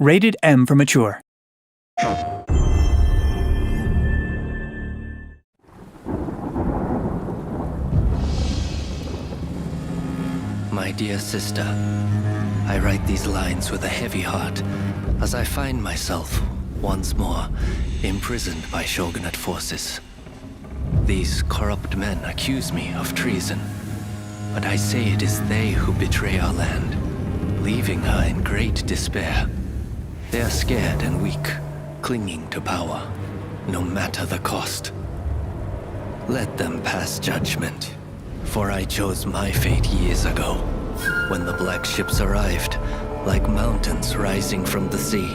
Rated M for mature. My dear sister, I write these lines with a heavy heart as I find myself, once more, imprisoned by shogunate forces. These corrupt men accuse me of treason, but I say it is they who betray our land, leaving her in great despair. They are scared and weak, clinging to power, no matter the cost. Let them pass judgment, for I chose my fate years ago, when the black ships arrived, like mountains rising from the sea.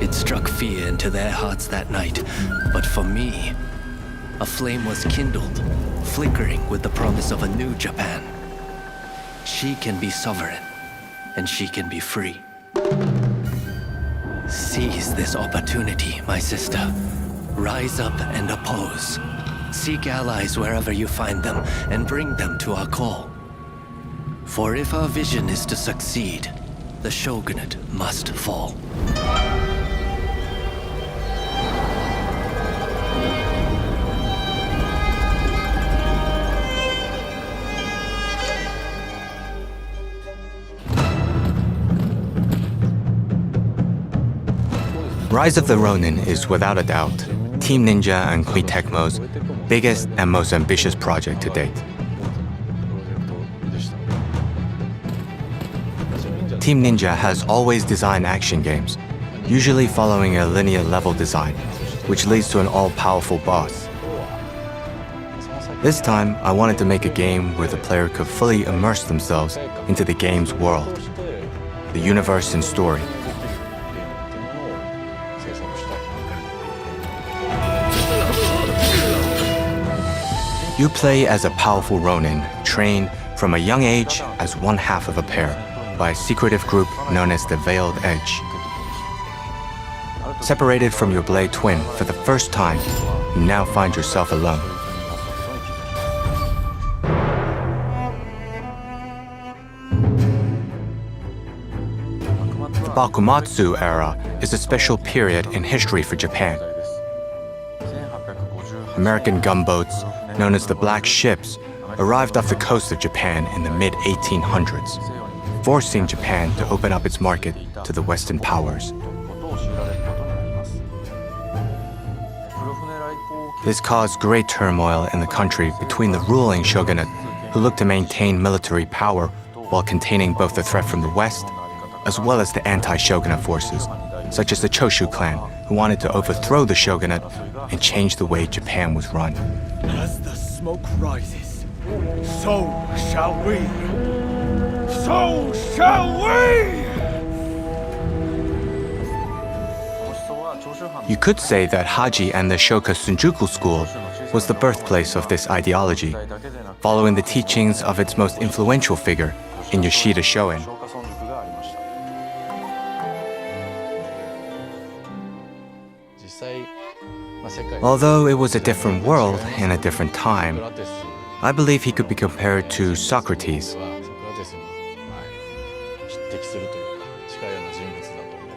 It struck fear into their hearts that night, but for me, a flame was kindled, flickering with the promise of a new Japan. She can be sovereign, and she can be free. Seize this opportunity, my sister. Rise up and oppose. Seek allies wherever you find them, and bring them to our call. For if our vision is to succeed, the shogunate must fall. Rise of the Ronin is without a doubt Team Ninja and Koei Tecmo's biggest and most ambitious project to date. Team Ninja has always designed action games, usually following a linear level design, which leads to an all-powerful boss. This time, I wanted to make a game where the player could fully immerse themselves into the game's world, the universe and story. You play as a powerful Ronin, trained from a young age as one half of a pair by a secretive group known as the Veiled Edge. Separated from your blade twin for the first time, you now find yourself alone. The Bakumatsu era is a special period in history for Japan. American gunboats, known as the Black Ships, arrived off the coast of Japan in the mid-1800s, forcing Japan to open up its market to the Western powers. This caused great turmoil in the country between the ruling shogunate, who looked to maintain military power while containing both the threat from the West, as well as the anti-shogunate forces, such as the Choshu clan, who wanted to overthrow the shogunate and change the way Japan was run. As the smoke rises, so shall we. So shall we! You could say that Haji and the Shoka Shinjuku school was the birthplace of this ideology, following the teachings of its most influential figure in Yoshida Shoin. Although it was a different world in a different time, I believe he could be compared to Socrates.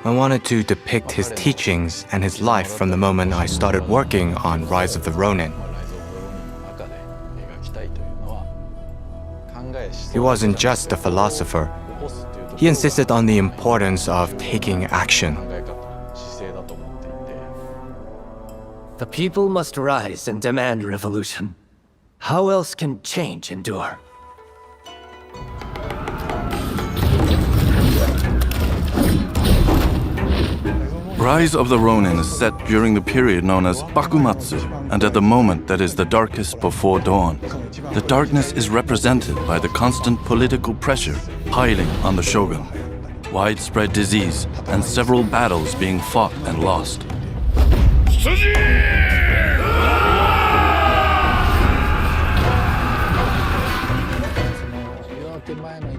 I wanted to depict his teachings and his life from the moment I started working on Rise of the Ronin. He wasn't just a philosopher. He insisted on the importance of taking action. The people must rise and demand revolution. How else can change endure? Rise of the Ronin is set during the period known as Bakumatsu, and at the moment that is the darkest before dawn. The darkness is represented by the constant political pressure piling on the shogun, widespread disease, and several battles being fought and lost.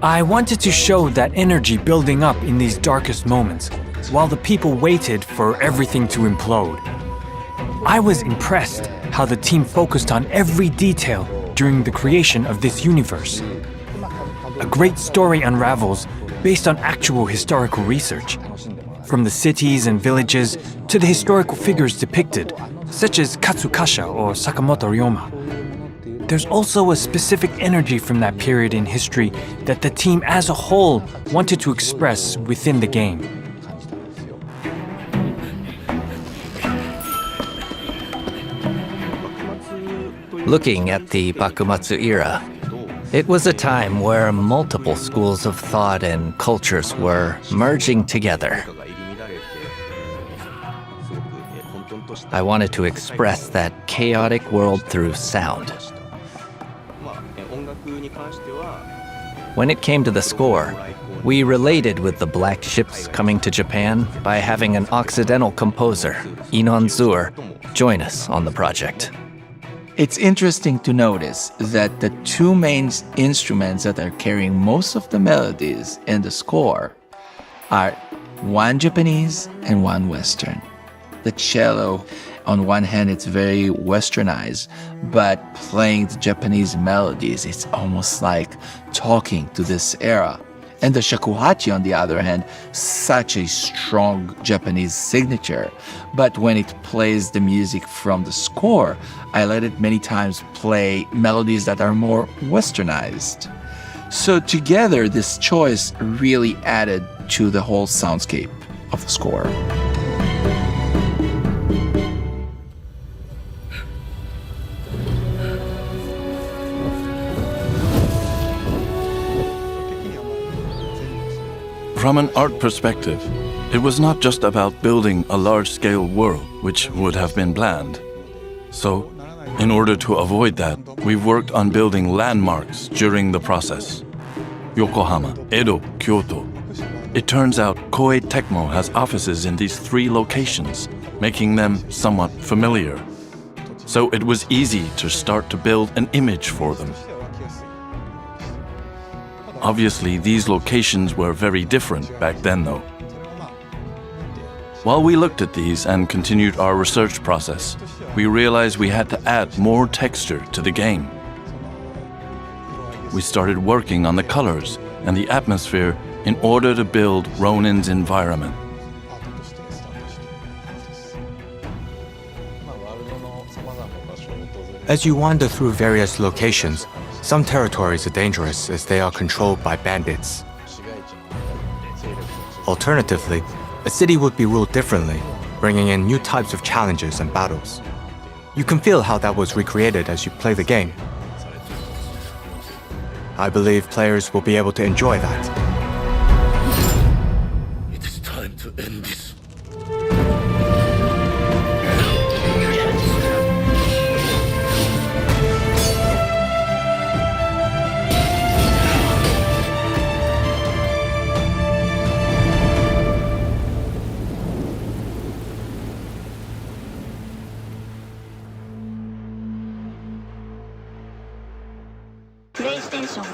I wanted to show that energy building up in these darkest moments, while the people waited for everything to implode. I was impressed how the team focused on every detail during the creation of this universe. A great story unravels based on actual historical research. from the cities and villages to the historical figures depicted, such as Katsukasha or Sakamoto Ryoma. There's also a specific energy from that period in history that the team as a whole wanted to express within the game. Looking at the Bakumatsu era, it was a time where multiple schools of thought and cultures were merging together. I wanted to express that chaotic world through sound. When it came to the score, we related with the Black Ships coming to Japan by having an Occidental composer, Inon Zur, join us on the project. It's interesting to notice that the two main instruments that are carrying most of the melodies in the score are one Japanese and one Western. The cello, on one hand, it's very westernized, but playing the Japanese melodies, it's almost like talking to this era. And the shakuhachi, on the other hand, such a strong Japanese signature. But when it plays the music from the score, I let it many times play melodies that are more westernized. So together, this choice really added to the whole soundscape of the score. From an art perspective, it was not just about building a large-scale world, which would have been planned. So, in order to avoid that, we've worked on building landmarks during the process. Yokohama, Edo, Kyoto. It turns out Koei Tecmo has offices in these 3 locations, making them somewhat familiar. So it was easy to start to build an image for them. Obviously, these locations were very different back then, though. While we looked at these and continued our research process, we realized we had to add more texture to the game. We started working on the colors and the atmosphere in order to build Ronin's environment. As you wander through various locations, some territories are dangerous as they are controlled by bandits. Alternatively, a city would be ruled differently, bringing in new types of challenges and battles. You can feel how that was recreated as you play the game. I believe players will be able to enjoy that. It is time to end this. PlayStation